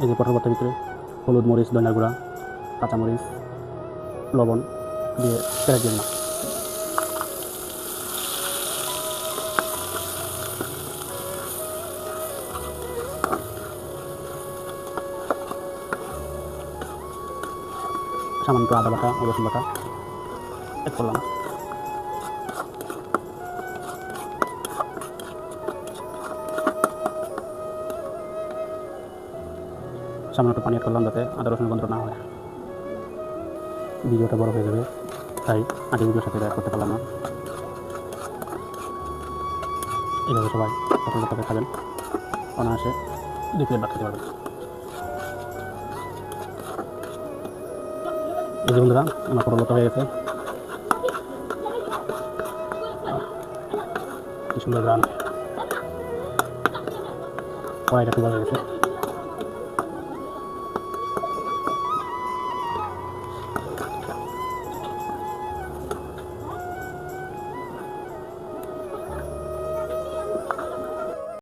এই যে পটল ভর্তার ভিতরে হলুদ, মরিচ, ধনিয়ার গুঁড়া, কাঁচামরিচ, লবণ দিয়ে পেঁয়াজ দিয়ে দিলাম। সামান্য আদা বাটা ও রসুন বাটা অ্যাড করলাম। সামান্য একটু পানি অ্যাড করলাম যাতে আদা রসুন গন্ধ না হয়। ভিডিওটা বড় হয়ে যাবে তাই আগে ভিডিওর সাথে অ্যাড করতে পারলাম না। এইভাবে সবাই পটল ভর্তা খাবেন, অনায়াসে 2 প্লেট ভাত খেতে পারবেন। এই যে বন্ধুরা, আমার পটল ভর্তা হয়ে গেছে। কি সুন্দর গ্রাম, কড়াইটা খুব ভালো হয়ে গেছে।